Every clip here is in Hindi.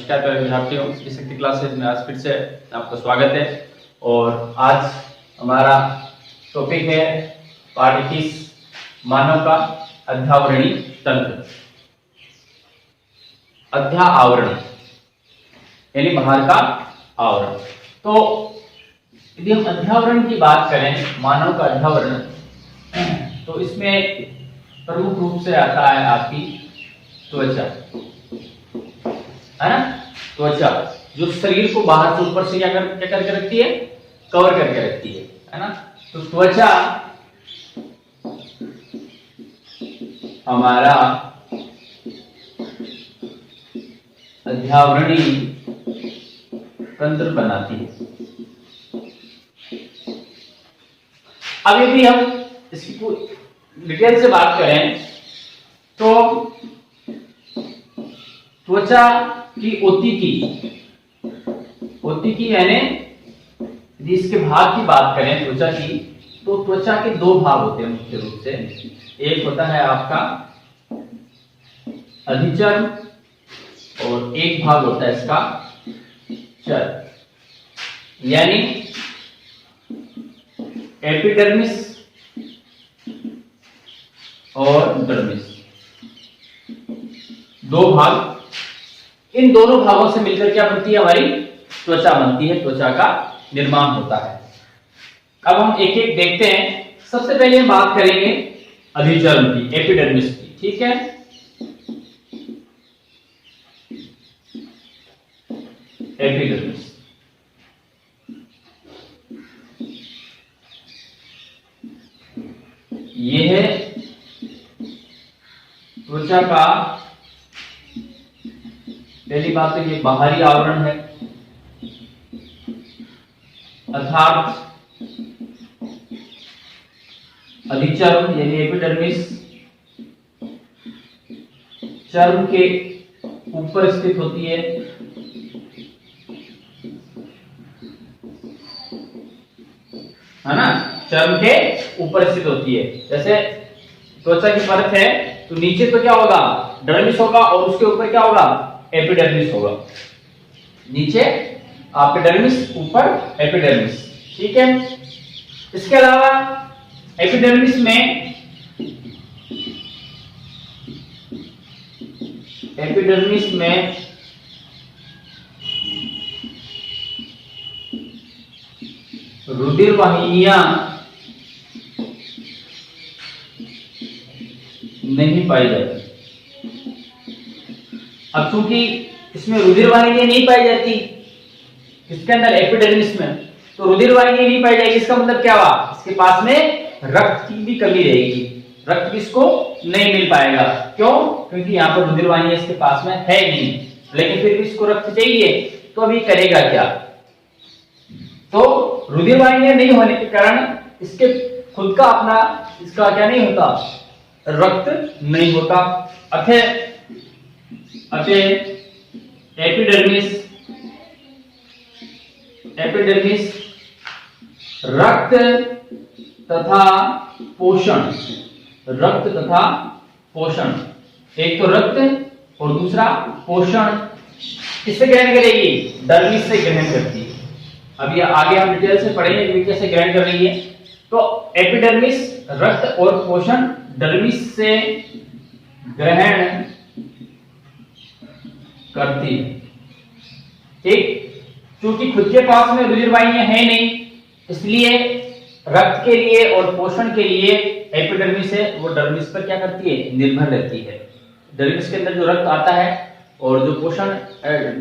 नमस्कार प्यारे विद्यार्थियों, श्री शक्ति क्लासेज में आज फिर से आपका स्वागत है। और आज हमारा टॉपिक है पाठ 21 मानव का अध्यावरणीय तंत्र। अध्यावरण यानी बाहर का आवरण। तो यदि हम अध्यावरण की बात करें, मानव का अध्यावरण, तो इसमें प्रमुख रूप से आता है आपकी त्वचा, है ना। त्वचा जो शरीर को बाहर से ऊपर से क्या करके रखती है, कवर करके रखती है ना। तो त्वचा हमारा अध्यावरणीय तंत्र बनाती है। अब यदि हम इसकी डिटेल से बात करें तो त्वचा की ओतिकी यानी यदि इसके भाग की बात करें त्वचा की, तो त्वचा के दो भाग होते हैं मुख्य रूप से। एक होता है आपका अधिचर्म और एक भाग होता है इसका चर्म, यानी एपिडर्मिस और डर्मिस, दो भाग। इन दोनों भागों से मिलकर क्या बनती है, हमारी त्वचा बनती है, त्वचा का निर्माण होता है। अब हम एक एक देखते हैं। सबसे पहले हम बात करेंगे अधिचर्म की, एपिडर्मिस की, ठीक है। एपिडर्मिस ये है त्वचा का, पहली बात तो ये बाहरी आवरण है, अर्थात अधिचर्म यानी एपिडर्मिस चर्म के ऊपर स्थित होती है, ना। चर्म के ऊपर स्थित होती है। जैसे त्वचा की परत है तो नीचे तो क्या होगा, डर्मिस होगा, और उसके ऊपर क्या होगा, एपिडर्मिस होगा। नीचे आपके डर्मिस, ऊपर एपिडर्मिस, ठीक है। इसके अलावा एपिडर्मिस में रुधिर वाहिनियां नहीं पाई जाती। अब चूंकि इसमें रुधिर वाहिनियां नहीं पाई जाती, इसके अंदर एपिडर्मिस में, तो रुधिर वाहिनी नहीं पाई जाएगी। इसका मतलब क्या हुआ, इसके पास में रक्त की भी कमी रहेगी, रक्त किसको नहीं मिल पाएगा। क्यों? क्योंकि यहाँ पर रुधिर वाहिनी इसके पास में है नहीं, लेकिन फिर भी इसको रक्त चाहिए, तो अभी करेगा क्या। तो रुधिर वाहिनी नहीं होने के कारण इसके खुद का अपना इसका क्या नहीं होता, रक्त नहीं होता। अतः एपिडर्मिस रक्त तथा पोषण, एक तो रक्त और दूसरा पोषण किससे ग्रहण करेगी, डर्मिस से ग्रहण करती है। अब ये आगे हम डिटेल से पढ़ेंगे कि कैसे ग्रहण कर रही है। तो एपिडर्मिस रक्त और पोषण डर्मिस से ग्रहण करती है, ठीक। क्योंकि खुद के पास में रुधिर वाहिनियां है नहीं, इसलिए रक्त के लिए और पोषण के लिए एपिडर्मिस है वो डर्मिस पर क्या करती है, निर्भर रहती है। डर्मिस के अंदर जो रक्त आता है और जो पोषण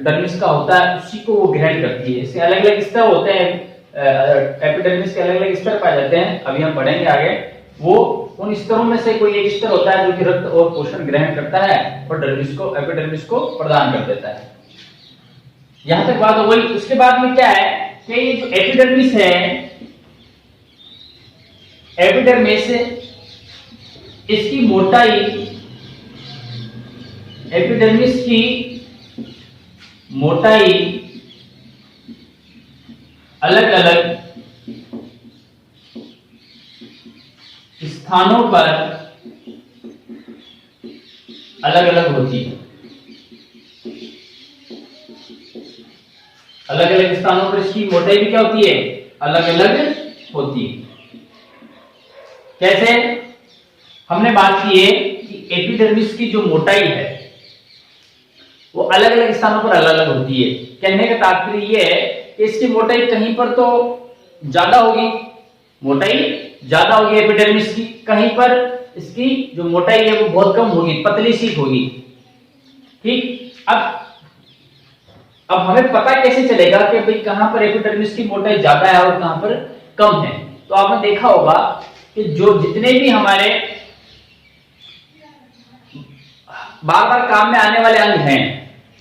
डर्मिस का होता है उसी को वो ग्रहण करती है। इसके अलग अलग स्तर होते हैं, एपिडर्मिस के अलग अलग स्तर पाए जाते हैं, अभी हम पढ़ेंगे आगे। वो उन स्तरों में से कोई एक स्तर होता है जो कि रक्त और पोषण ग्रहण करता है और डर्मिस को, एपिडर्मिस को प्रदान कर देता है। यहां तक बात हो गई। उसके बाद में क्या है कि ये जो एपिडर्मिस है, एपिडर्मिस इसकी मोटाई, एपिडर्मिस की मोटाई अलग अलग स्थानों पर अलग अलग होती है। अलग अलग स्थानों पर इसकी मोटाई भी क्या होती है, अलग अलग होती है। कैसे? हमने बात की है कि एपिडर्मिस की जो मोटाई है वो अलग अलग स्थानों पर अलग अलग होती है। कहने का तात्पर्य यह है कि इसकी मोटाई कहीं पर तो ज्यादा होगी, मोटाई ज्यादा होगी एपिडर्मिस की, कहीं पर इसकी जो मोटाई है वो बहुत कम होगी, पतली सी होगी। ठीक, अब हमें पता कैसे चलेगा कि भाई कहां पर एपिडर्मिस की मोटाई ज्यादा है और कहां पर कम है? तो आपने देखा होगा कि जो जितने भी हमारे बार बार काम में आने वाले अंग हैं,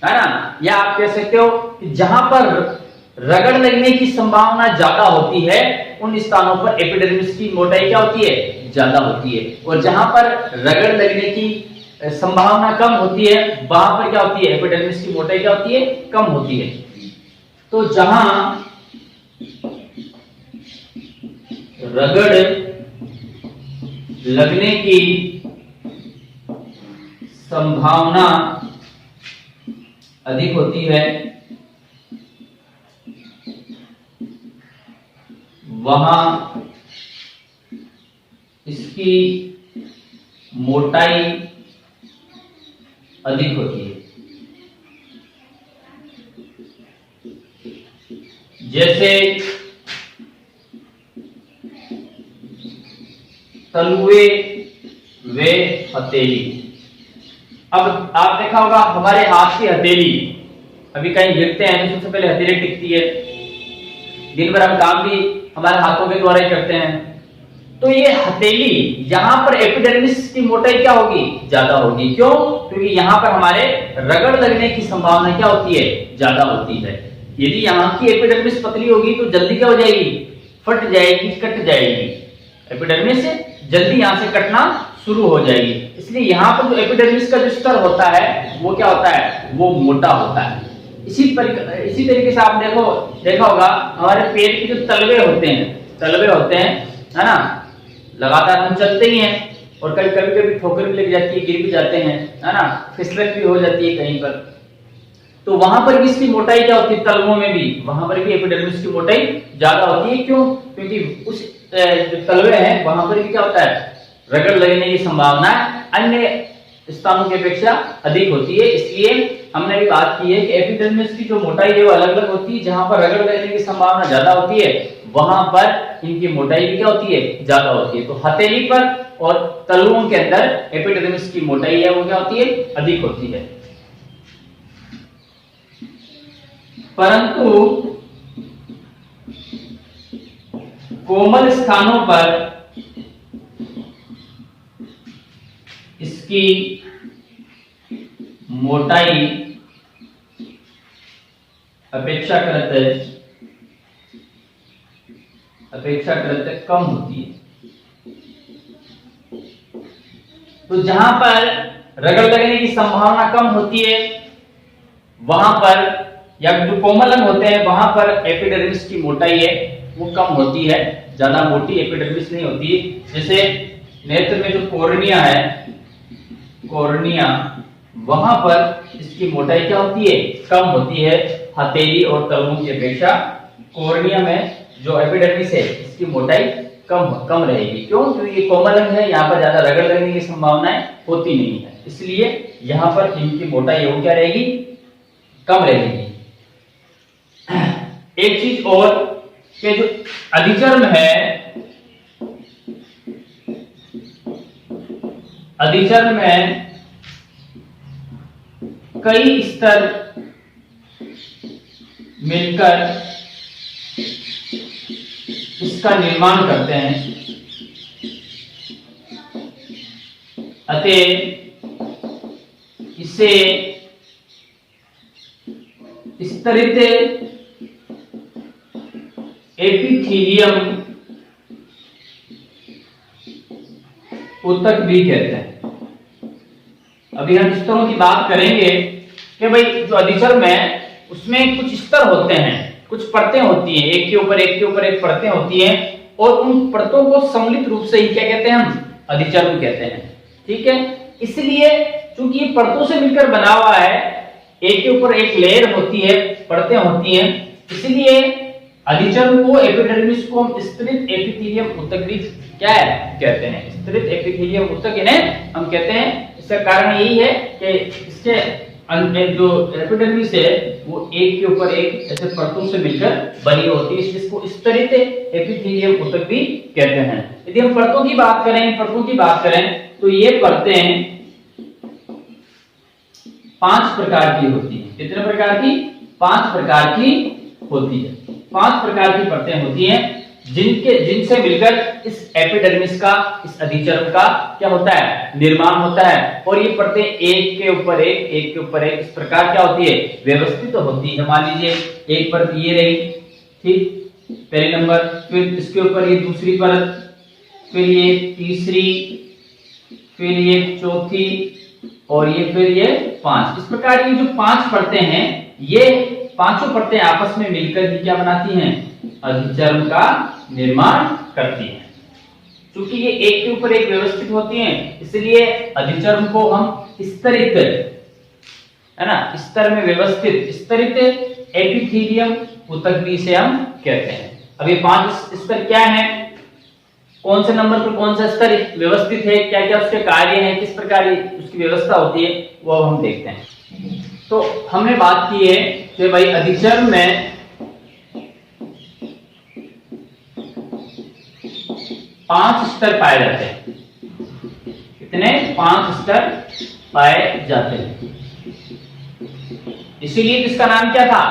है ना, या आप कह सकते हो कि जहां पर रगड़ लगने की संभावना ज्यादा होती है उन स्थानों पर एपिडर्मिस की मोटाई क्या होती है, ज्यादा होती है, और जहां पर रगड़ लगने की संभावना कम होती है वहां पर क्या होती है, एपिडर्मिस की मोटाई क्या होती है, कम होती है। तो जहां रगड़ लगने की संभावना अधिक होती है वहां इसकी मोटाई अधिक होती है। जैसे तलुए व हथेली। अब आप देखा होगा हमारे हाथ की हथेली, अभी कहीं गिरते हैं तो सबसे पहले हथेली टिकती है, दिन भर हम काम भी हमारे हाथों के द्वारा ही करते हैं। तो ये हथेली, यहां पर एपिडर्मिस की मोटाई क्या होगी, ज्यादा होगी। क्यों? क्योंकि यहां पर हमारे रगड़ लगने की संभावना क्या होती है, ज्यादा होती है। यदि यहां की एपिडर्मिस पतली होगी तो जल्दी क्या हो जाएगी, फट जाएगी, कट जाएगी, एपिडर्मिस जल्दी यहां से कटना शुरू हो जाएगी। इसलिए यहां पर जो एपिडर्मिस का जो स्तर होता है वो क्या होता है, वो मोटा होता है। इसी तरीके से आप देखा होगा हमारे पेट के जो तलवे होते हैं, है ना, लगातार हम चलते ही हैं और कभी ठोकर भी लग जाती है, गिर भी जाते हैं, है ना, फिसलन भी हो जाती है कहीं पर। तो वहां पर भी इसकी मोटाई क्या होती है, तलवों में भी, वहां पर भी एपिडर्मिस की मोटाई ज्यादा होती है। क्यों? क्योंकि उस जो तलवे हैं वहां पर भी क्या होता है, रगड़ लगने की संभावना अन्य स्थानों की अपेक्षा अधिक होती है। इसलिए हमने भी बात की है कि एपिडर्मिस की जो मोटाई है वो अलग अलग होती है। जहां पर रगड़ लगने की संभावना ज्यादा होती है वहां पर इनकी मोटाई भी क्या होती है, ज्यादा होती है। तो हथेली पर और तलुओं के अंदर एपिडर्मिस की मोटाई है वो क्या होती है, अधिक होती है। परंतु कोमल स्थानों पर इसकी मोटाई अपेक्षाकृत कम होती है। तो जहां पर रगड़ लगने की संभावना कम होती है वहां पर, या जो कोमल अंग होते हैं वहां पर एपिडर्मिस की मोटाई है वो कम होती है, ज्यादा मोटी एपिडर्मिस नहीं होती है। जैसे नेत्र में जो कॉर्निया है, कॉर्निया, वहां पर इसकी मोटाई क्या होती है, कम होती है हथेली और तलवों की अपेक्षा। कॉर्निया में जो एपिडर्मिस है इसकी मोटाई कम रहेगी। क्यों? क्योंकि ये कोमल अंग है, यहाँ पर ज्यादा रगड़ लगने की संभावनाएं होती नहीं है, इसलिए यहाँ पर इनकी मोटाई वो क्या रहेगी, कम रहेगी। एक चीज और कि जो अधिचर्म है, अधिचर्म में कई स्तर मिलकर इसका निर्माण करते हैं, अतः इसे स्तरित एपिथीलियम ऊतक भी कहते हैं। अभी हम स्तरों की बात करेंगे कि भाई जो अधिचर्म है उसमें कुछ स्तर होते हैं, कुछ परतें होती हैं, एक के ऊपर एक परतें होती हैं, और उन परतों को सम्मिलित रूप से ही क्या कहते हैं, हम अधिचर्म कहते हैं। ठीक है, इसलिए चूंकि ये परतों से मिलकर बना हुआ है, एक के ऊपर एक लेयर होती है, परतें होती हैं, इसलिए अधिचर्म को, एपिडर्मिस को हम स्तरित एपिथेलियम ऊतक भी क्या है कहते हैं, स्तरित एपिथेलियम ऊतक इन्हें हम कहते हैं। इसका कारण यही है कि इसके जो एपिडर्मिस है वो एक के ऊपर एक ऐसे परतों से मिलकर बनी होती है, इसको स्तरित एपिथेलियम ऊतक भी कहते हैं। यदि हम परतों की बात करें तो ये परतें 5 प्रकार की होती है। कितने प्रकार की? 5 प्रकार की होती है। 5 प्रकार की परतें होती हैं जिनसे मिलकर इस एपिडर्मिस का, इस अधिचर्म का क्या होता है, निर्माण होता है। और ये परतें एक के ऊपर एक इस प्रकार क्या होती है, व्यवस्थित होती है। मान लीजिए एक परत ये रही, ठीक, पहले नंबर, फिर इसके ऊपर ये दूसरी परत, फिर ये तीसरी, फिर ये चौथी, और ये फिर ये 5। इस प्रकार ये जो 5 परतें हैं, ये पांचों परतें आपस में मिलकर ही क्या बनाती हैं, अधिचर्म का निर्माण करती हैं। क्योंकि ये एक के ऊपर एक व्यवस्थित होती हैं, इसलिए अधिचर्म को हम स्तरित, है ना, स्तर में व्यवस्थित स्तरित एपिथेलियम ऊतक भी इसे हम कहते हैं। अब ये 5 स्तर क्या हैं, कौन से नंबर पर कौन सा स्तर व्यवस्थित है, क्या क्या उसके कार्य हैं, किस प्रकार उसकी व्यवस्था होती है, वो हम देखते हैं। तो हमने बात की है कि भाई अधिचर्म में 5 स्तर पाए जाते हैं। कितने? 5 स्तर पाए जाते हैं। इसीलिए इसका नाम क्या था,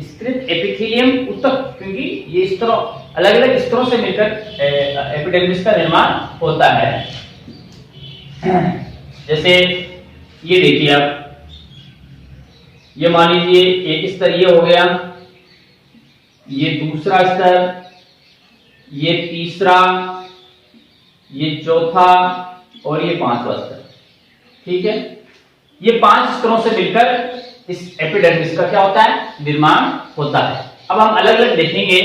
स्तरित एपिथेलियम ऊतक, क्योंकि ये स्तरों, अलग अलग स्तरों से मिलकर एपिडर्मिस का निर्माण होता है। जैसे ये देखिए आप, ये मान लीजिए एक स्तर ये हो गया, ये दूसरा स्तर, ये तीसरा, ये चौथा और ये 5वां स्तर, ठीक है। ये 5 स्तरों से मिलकर इस एपिडर्मिस का क्या होता है, निर्माण होता है। अब हम अलग अलग देखेंगे।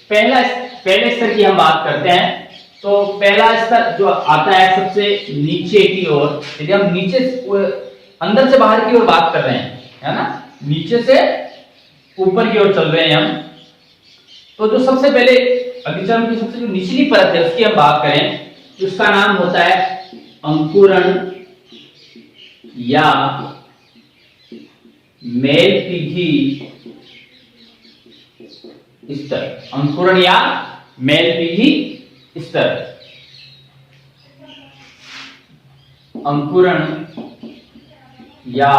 पहले स्तर की हम बात करते हैं। तो पहला स्तर जो आता है सबसे नीचे की ओर, यदि हम नीचे अंदर से बाहर की ओर बात कर रहे हैं, है ना, नीचे से ऊपर की ओर चल रहे हैं हम, तो जो सबसे पहले अधिचर्म की सबसे जो निचली परत है उसकी हम बात करें, तो उसका नाम होता है अंकुरण या मेलपीढ़ी स्तर। अंकुरण या मेलपीढ़ी स्तर। अंकुरण या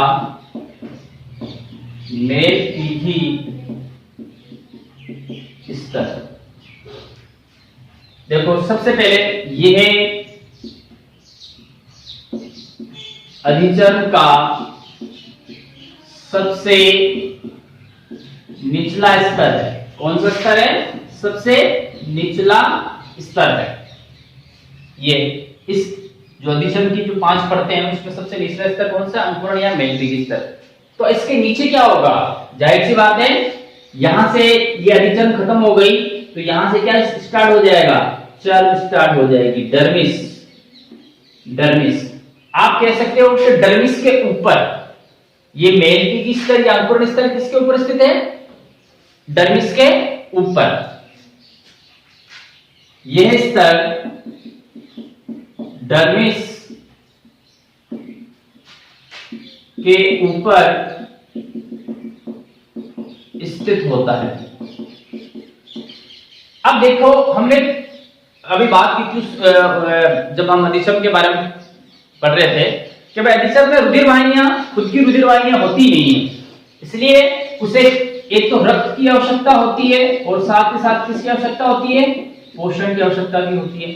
मेलपीढ़ी स्तर। देखो सबसे पहले यह है अधिचर्म का सबसे निचला स्तर है। कौन सा स्तर है? सबसे निचला स्तर है ये। इस जो अधिचर्म की जो 5 परतें हैं उसमें सबसे निचला स्तर कौन सा? अंकुरण या मेलपीढ़ी स्तर। तो इसके नीचे क्या होगा? जाहिर सी बात है, यहां से ये अधिचर्म खत्म हो गई तो यहां से क्या स्टार्ट हो जाएगा? चर्म स्टार्ट हो जाएगी, डर्मिस। डर्मिस आप कह सकते हो कि डर्मिस के ऊपर ये मेलपीढ़ी स्तर या अंकुरण स्तर किसके ऊपर स्थित है? डर्मिस के ऊपर। यह स्तर डर्मिस के ऊपर स्थित होता है। अब देखो, हमने अभी बात की थी जब हम अधिचर्म के बारे में पढ़ रहे थे कि भाई अधिचर्म में रुधिर वाहिनियां, खुद की रुधिर वाहिनियां होती नहीं है, इसलिए उसे एक तो रक्त की आवश्यकता होती है और साथ ही साथ किसकी आवश्यकता होती है? पोषण की आवश्यकता भी होती है।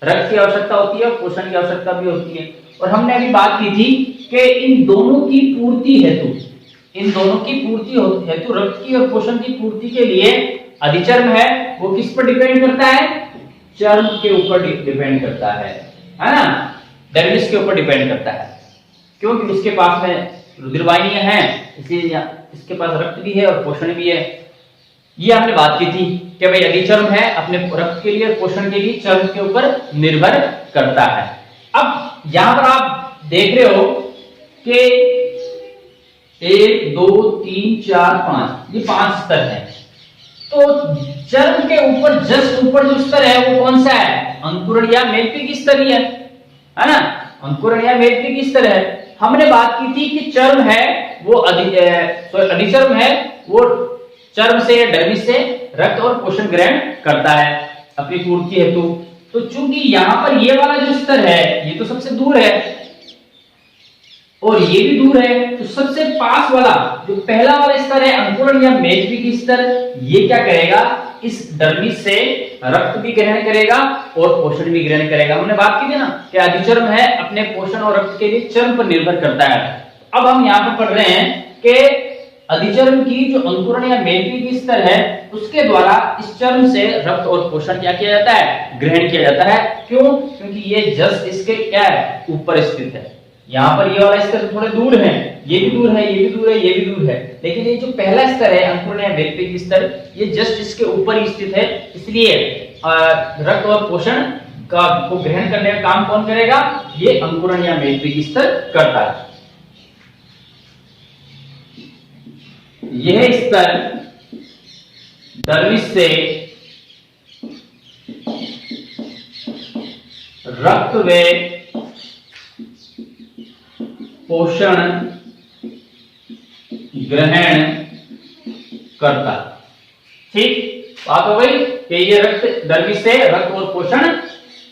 रक्त की आवश्यकता होती है और पोषण की आवश्यकता भी होती है। और हमने अभी बात की थी कि इन दोनों की पूर्ति हेतु, रक्त की और पोषण की पूर्ति के लिए अधिचर्म है वो किस पर डिपेंड करता है? चर्म के ऊपर डिपेंड करता है ना, डर्मिस के ऊपर डिपेंड करता है। क्योंकि इसके पास में रुधिर वाहिनियां हैं, इसलिए इसके पास रक्त भी है और पोषण भी है। ये हमने बात की थी कि भाई अधिचर्म है अपने रक्त के लिए, पोषण के लिए चर्म के ऊपर निर्भर करता है। अब यहां पर आप देख रहे हो कि 1 2 3 4 5 ये 5 स्तर हैं। तो चर्म के ऊपर जस्ट ऊपर जो स्तर है वो कौन सा है? अंकुरण या मेलपीक स्तर ही है ना? अंकुरण या मेलपीक स्तर है। हमने बात की थी कि चर्म है वो अधिचर्म है वो चर्म से डर्मिस से रक्त और पोषण ग्रहण करता है अपनी पूर्ति हेतु। तो चूंकि यहाँ पर ये वाला जो स्तर है ये तो सबसे दूर है और ये भी दूर है, तो सबसे पास वाला जो पहला वाला स्तर है अंकुरण या मेलपीक स्तर, ये क्या करेगा? इस डर्मिस से रक्त भी ग्रहण करेगा और पोषण भी ग्रहण करेगा। हमने बात की थी ना कि अधिचर्म है अपने पोषण और रक्त के लिए चर्म पर निर्भर करता है। अब हम यहाँ पर पढ़ रहे हैं कि अधिचर्म की जो अंकुरण या मेलपीक स्तर है उसके द्वारा इस चर्म से रक्त और पोषण क्या किया जाता है? ग्रहण किया जाता है। क्यों? क्योंकि ये जस्ट इसके क्या है? ऊपर स्थित है। यहाँ पर ये वाला स्तर थोड़े दूर है, ये भी दूर है, ये भी दूर है, ये भी दूर है, लेकिन ये जो पहला स्तर है अंकुरण या मेलपीक स्तर ये जस्ट इसके ऊपर ही स्थित है। इसलिए रक्त और पोषण को ग्रहण करने का काम कौन करेगा? ये अंकुरण या मेलपीक स्तर करता है। यह स्तर डर्मिस से रक्त व पोषण ग्रहण करता। ठीक बात हो गई कि ये रक्त डर्मिस से रक्त और पोषण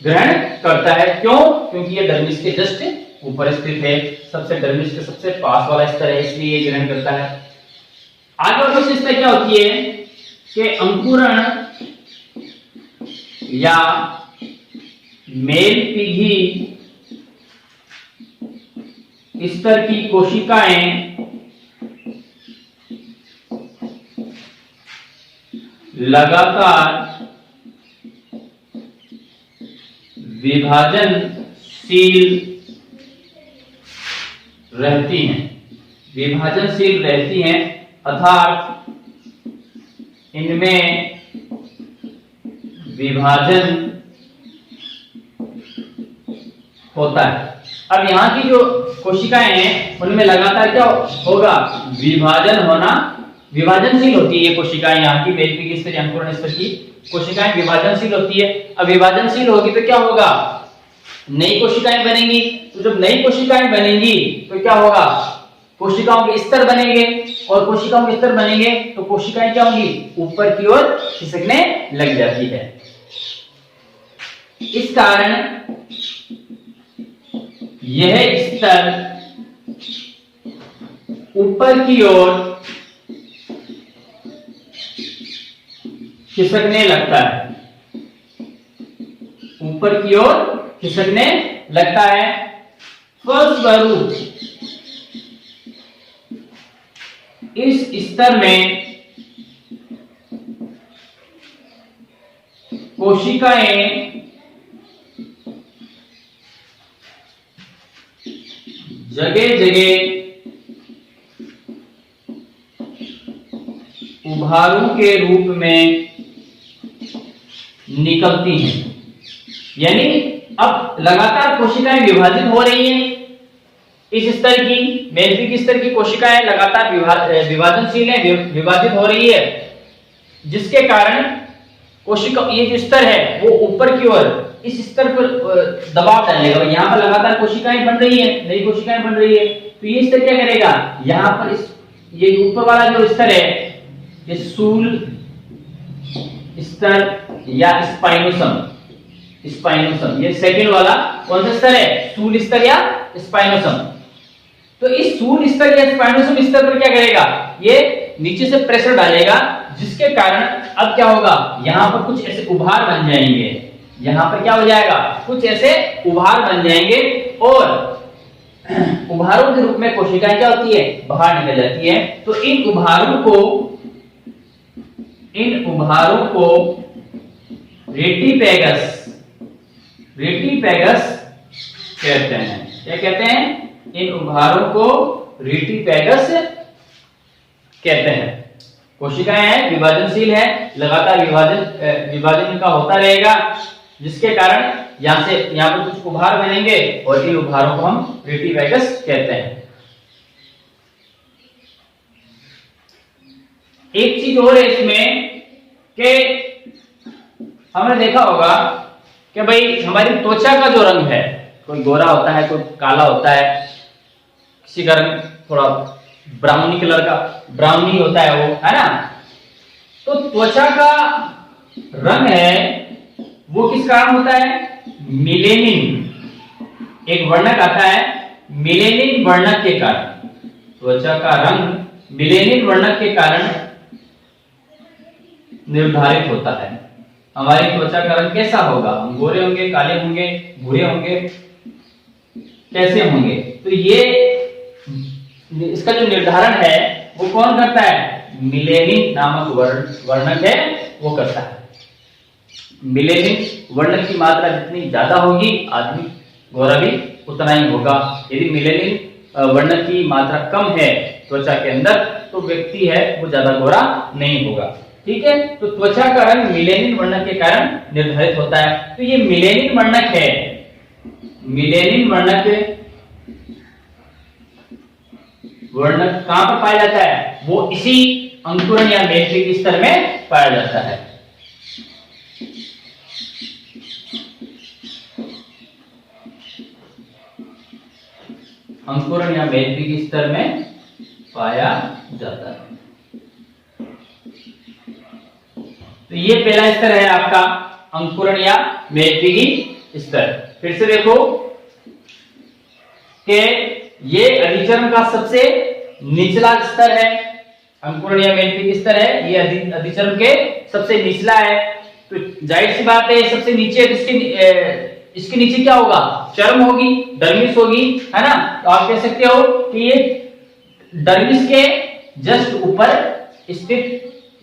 ग्रहण करता है। क्यों? क्योंकि ये डर्मिस के जस्ट ऊपर स्थित है, सबसे डर्मिस के सबसे पास वाला स्तर है, इसलिए ये ग्रहण करता है। आगे और विशेषता क्या होती है कि अंकुरण या मेलपीघी स्तर की कोशिकाएं लगातार विभाजनशील रहती हैं, विभाजनशील रहती हैं, अर्थात इनमें विभाजन होता है। अब यहाँ की जो कोशिकाएं हैं उनमें लगातार क्या होगा? विभाजन होना, विभाजनशील होती है ये कोशिकाएं। यहाँ की मेलपीक स्तर या अंकुरण स्तर की कोशिकाएं विभाजनशील होती है। अब विभाजनशील होगी तो क्या होगा? नई कोशिकाएं बनेंगी। तो जब नई कोशिकाएं बनेंगी तो क्या होगा? कोशिकाओं के स्तर बनेंगे और कोशिकाओं के स्तर बनेंगे तो कोशिकाएं क्या होंगी? ऊपर की ओर खिसकने लग जाती है। इस कारण यह स्तर ऊपर की ओर खिसकने लगता है, ऊपर की ओर खिसकने लगता है। फलस्वरूप इस स्तर में कोशिकाएं जगह जगह उभारों के रूप में निकलती हैं। यानी अब लगातार कोशिकाएं विभाजित हो रही हैं। इस स्तर की मेलपीक स्तर की कोशिकाएं लगातार विभाजनशील है, विभाजित हो रही है, जिसके कारण कोशिका ये जो स्तर है वो ऊपर की ओर इस स्तर पर दबाव डालेगा। यहाँ पर लगातार कोशिकाएं बन रही है, नई कोशिकाएं बन रही है, तो ये स्तर क्या करेगा? यहाँ पर इस ये ऊपर वाला जो स्तर है ये स्थूल स्तर या स्पाइनोसम, स्पाइनोसम ये सेकंड वाला कौन सा स्तर है? स्थूल स्तर या स्पाइनोसम। तो इस स्थूल स्तर या स्पाइनोसम स्तर पर क्या करेगा? ये नीचे से प्रेशर डालेगा, जिसके कारण अब क्या होगा? यहाँ पर कुछ ऐसे उभार बन जाएंगे। यहाँ पर क्या हो जाएगा? कुछ ऐसे उभार बन जाएंगे और उभारों के रूप में कोशिकाएं क्या होती है? बाहर निकल जाती है। तो इन उभारों को रेटिपैगस कहते हैं। क्या कहते हैं? इन उभारों को रेटिपैगस कहते हैं। कोशिकाएं हैं, विभाजनशील है, लगातार विभाजन का होता रहेगा, जिसके कारण यहाँ पर कुछ उभार बनेंगे और इन उभारों को हम रेटिपैगस कहते हैं। एक चीज और है इसमें कि हमने देखा होगा कि भाई हमारी त्वचा का जो रंग है, कोई गोरा होता है, कोई काला होता है, किसी का रंग थोड़ा ब्राउनी कलर का ब्राउनी होता है, वो है ना। तो त्वचा का रंग है वो किस कारण होता है? मिलेनिन, एक वर्णक आता है मिलेनिन वर्णक के कारण। त्वचा का रंग मिलेनिन वर्णक के कारण निर्धारित होता है। हमारी त्वचा का रंग कैसा होगा? हम गोरे होंगे, काले होंगे, भूरे होंगे, कैसे होंगे? तो ये इसका जो निर्धारण है वो कौन करता है? मिलेनिन नामक वर्णक है वो करता है। मिलेनिन वर्णक की मात्रा जितनी ज्यादा होगी आदमी गोरा भी उतना ही होगा। यदि मिलेनिन वर्णक की मात्रा कम है त्वचा के अंदर तो व्यक्ति है वो ज्यादा गोरा नहीं होगा। ठीक है, तो त्वचा का रंग मिलेनिन वर्णक के कारण निर्धारित होता है। तो ये मिलेनिन वर्णक है, मिलेनिन वर्णक कहां पर पाया जाता है? वो इसी अंकुरण या मैट्रिक स्तर में पाया जाता है। अंकुरण या मैट्रिक स्तर में पाया जाता है। तो ये पहला स्तर है आपका अंकुरण या मैट्रिक स्तर। फिर से देखो कि ये अधिचरण का सबसे निचला स्तर है, अंकुरण या मैट्रिक स्तर है, ये अधिचरण के सबसे निचला है। तो जाहिर सी बात है सबसे नीचे इसके नीचे क्या होगा? चर्म होगी, डर्मिस होगी, है ना। तो आप कह सकते हो कि ये डर्मिस के जस्ट ऊपर स्थित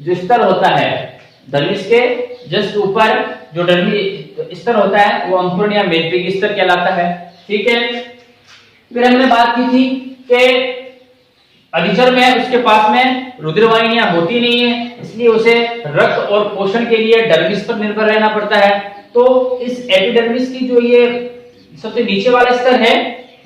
जो स्तर होता है, डर्मिस के जस्ट ऊपर जो डर्मी स्तर होता है वो अंकुरण या मैट्रिक स्तर कहलाता है। ठीक है, फिर हमने बात की थी कि अधिचर्म है उसके पास में रुधिर वाहिनियां होती नहीं है, इसलिए उसे रक्त और पोषण के लिए डर्मिस पर निर्भर रहना पड़ता है। तो इस एपिडर्मिस की जो ये सबसे नीचे वाला स्तर है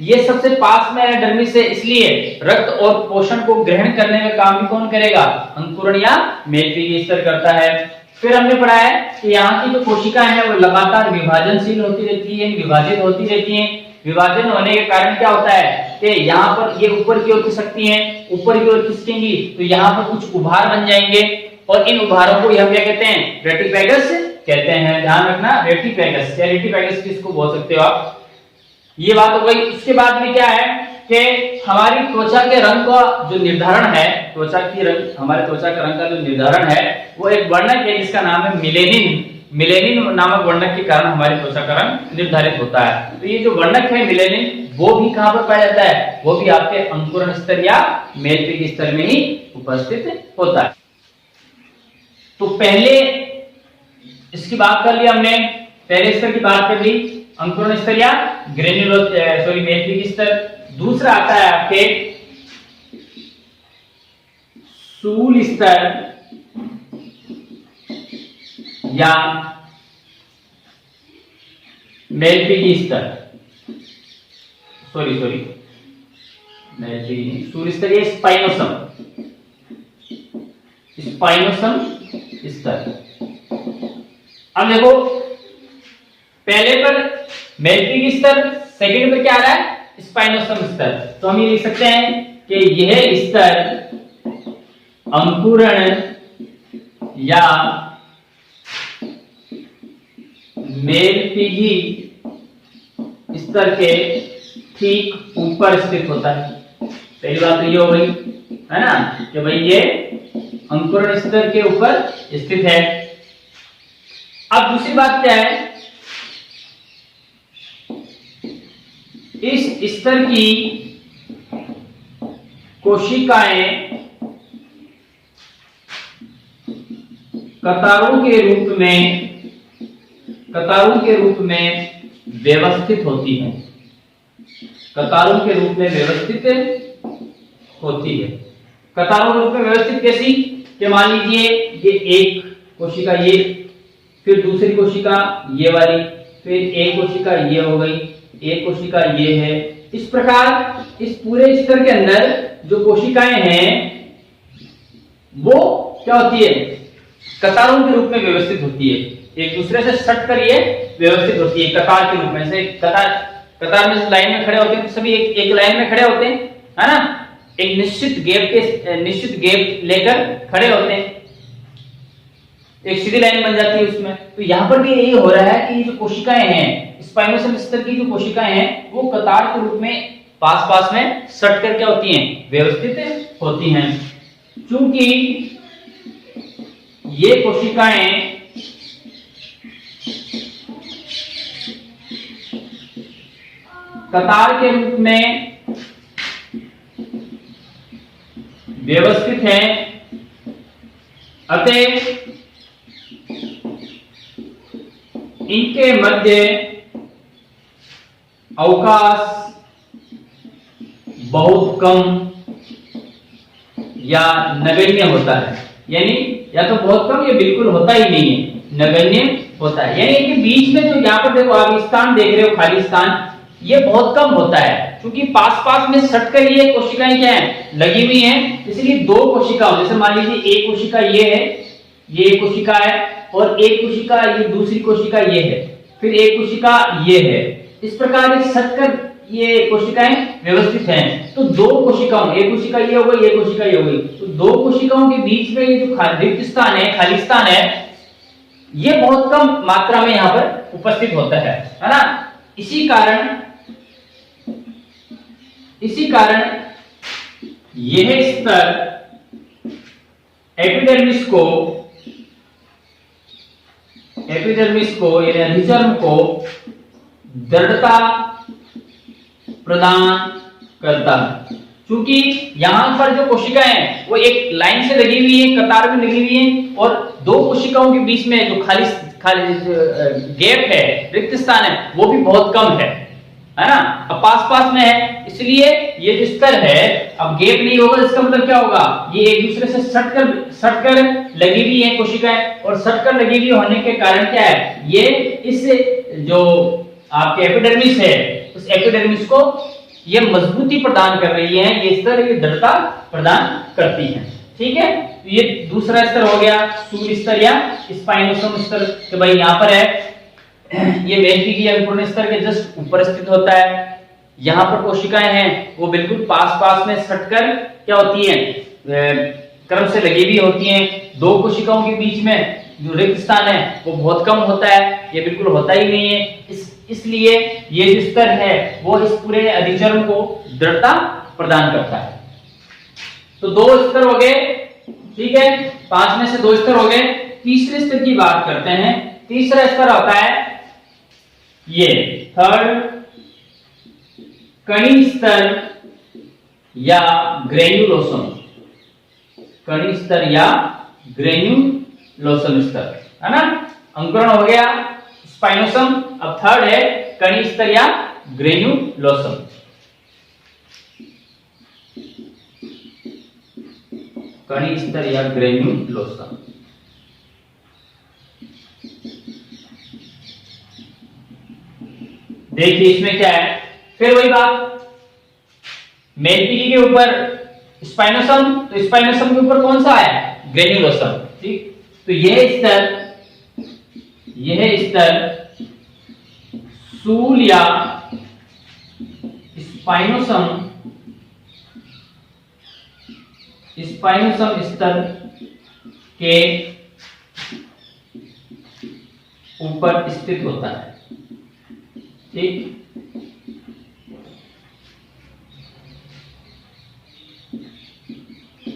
ये सबसे पास में है डर्मिस से, इसलिए रक्त और पोषण को ग्रहण करने का काम भी कौन करेगा? अंकुरण या मैट्रिक स्तर करता है। फिर हमने पढ़ा है कि यहाँ की जो कोशिकाएं हैं वो लगातार विभाजनशील होती रहती है, विभाजित होती रहती हैं। विभाजन होने के कारण क्या होता है कि यहाँ पर ये ऊपर की ओर खिसकती हैं, ऊपर की ओर खिसकेंगी तो यहाँ पर कुछ उभार बन जाएंगे और इन उभारों को हम क्या कहते हैं? रेटिपैगस कहते हैं। ध्यान रखना, रेटिपैगस या रेटिपैगस किसको बोल सकते हो आप। ये बात हो गई। इसके बाद में क्या है कि हमारी त्वचा के रंग का जो निर्धारण है, हमारे त्वचा के रंग का जो निर्धारण है वो एक वर्णक है जिसका नाम है मिलेनिन। मिलेनिन नामक वर्णक के कारण हमारी त्वचा का रंग निर्धारित होता है। तो ये जो वर्णक है मिलेनिन वो भी कहां पर पाया जाता है? वो भी आपके अंकुरण स्तर या मैट्रिक स्तर में ही उपस्थित होता है। तो पहले इसकी बात कर ली हमने, पहले स्तर की बात कर ली, अंकुरण स्तर या मैट्रिक स्तर। दूसरा आता है आपके स्थूल स्तर या मैट्रिक स्तर। मैट्रिक स्थूल स्तर या स्पाइनोसम स्तर। अब देखो पहले पर मैट्रिक स्तर, सेकंड पर क्या आ रहा है? स्पाइनोसम स्तर। तो हम ये लिख सकते हैं कि यह स्तर अंकुरण या मैट्रिक स्तर के ठीक ऊपर स्थित होता है। पहली बात तो ये हो गई है ना कि भाई ये अंकुरण स्तर के ऊपर स्थित है। अब दूसरी बात क्या है? इस स्तर की कोशिकाएं कतारों के रूप में व्यवस्थित होती हैं। कतारों के रूप में व्यवस्थित होती है। कतारों के रूप में व्यवस्थित कैसी? कि मान लीजिए ये एक कोशिका, ये फिर दूसरी कोशिका ये वाली, फिर एक कोशिका ये हो गई, एक कोशिका ये है। इस प्रकार इस पूरे स्तर के अंदर जो कोशिकाएं हैं वो क्या होती है? कतारों के रूप में व्यवस्थित होती है, एक दूसरे से सट कर ये व्यवस्थित होती है कतार के रूप में। जैसे कतार में लाइन में खड़े होते हैं तो सभी एक लाइन में खड़े होते हैं, है ना, एक निश्चित गैप लेकर खड़े होते हैं, एक सीधी लाइन बन जाती है उसमें। तो यहाँ पर भी यही हो रहा है कि ये जो कोशिकाएं हैं, स्पाइनोसम स्तर की जो कोशिकाएं हैं, वो कतार के रूप में पास में सट कर क्या होती हैं, व्यवस्थित होती हैं। चूंकि ये कोशिकाएं कतार के रूप में व्यवस्थित हैं, अतः इनके मध्य अवकाश बहुत कम या नगण्य होता है। यानी या तो बहुत कम या बिल्कुल होता ही नहीं है, नगण्य होता है। यानी कि बीच में जो यहाँ पर देखो आप स्थान देख रहे हो, खाली स्थान, ये बहुत कम होता है, क्योंकि पास में सटकर ये कोशिकाएं क्या है, लगी हुई हैं। इसलिए दो कोशिकाओं, जैसे मान लीजिए एक कोशिका ये है, ये एक कोशिका है, और एक कोशिका ये दूसरी कोशिका ये है, फिर एक कोशिका ये है। इस प्रकार ये सटकर ये कोशिकाएं व्यवस्थित हैं। तो दो कोशिकाओं, एक कोशिका ये हो गई, एक कोशिका ये हो गई, तो दो कोशिकाओं के बीच में ये जो रिक्त स्थान है, खाली स्थान है, ये बहुत कम मात्रा में यहाँ पर उपस्थित होता है ना। इसी कारण यह स्तर एपिडर्मिस को यानी अधिचर्म को दृढ़ता प्रदान करता है। क्योंकि यहां पर जो कोशिकाएं हैं वो एक लाइन से लगी हुई है, कतार में लगी हुई है, और दो कोशिकाओं के बीच में जो खाली गैप है, रिक्त स्थान है, वो भी बहुत कम है ना। अब पास में है, इसलिए ये जो स्तर है, अब गैप नहीं होगा, इसका मतलब क्या होगा, ये एक दूसरे से सटकर लगी हुई है कोशिकाएं, और सटकर लगी हुई होने के कारण क्या है, ये इस जो आपके एपिडर्मिस है, उस एपिडर्मिस को ये मजबूती प्रदान कर रही है, ये स्तर ये दृढ़ता प्रदान करती है। ठीक है, तो ये दूसरा स्तर हो गया, सूल स्तर या स्पाइनोसम स्तर। तो भाई यहाँ पर है, ये मेलपीगी या विपूर्ण स्तर के जस्ट ऊपर स्थित होता है। यहाँ पर कोशिकाएं हैं वो बिल्कुल पास में सटकर क्या होती हैं, क्रम से लगी हुई होती हैं। दो कोशिकाओं के बीच में जो रिक्त स्थान है वो बहुत कम होता है, ये बिल्कुल होता ही नहीं है। इसलिए ये जो स्तर है वो इस पूरे अधिचर्म को दृढ़ता प्रदान करता है। तो दो स्तर हो गए, ठीक है, 5 में से 2 स्तर हो गए। तीसरे स्तर की बात करते हैं। तीसरा स्तर होता है ये थर्ड कणी स्तर या ग्रेन्युलोसम। कणी स्तर या ग्रेन्युलोसम स्तर, है ना। अंकुरण हो गया स्पाइनोसम, अब थर्ड है कणी स्तर या ग्रेन्युलोसम। कणी स्तर या ग्रेन्युलोसम। देखिए इसमें क्या है, फिर वही बात, मेलपीगी के ऊपर स्पाइनोसम, तो स्पाइनोसम के ऊपर कौन सा है, ग्रेन्युलोसम। ठीक, तो यह स्तर सूल या स्पाइनोसम स्तर के ऊपर स्थित होता है। ठीक,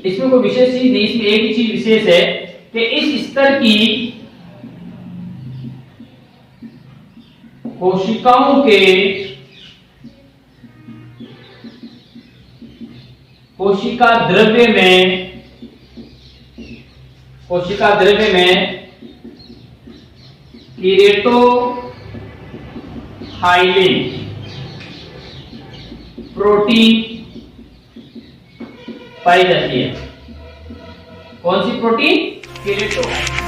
इसमें कोई विशेष चीज नहीं, इसमें एक ही चीज विशेष है कि इस स्तर की कोशिकाओं के कोशिका द्रव्य में केरेटोहाइलिन प्रोटीन पाई जाती है। कौन सी प्रोटीन, केरेटोहाइलिन।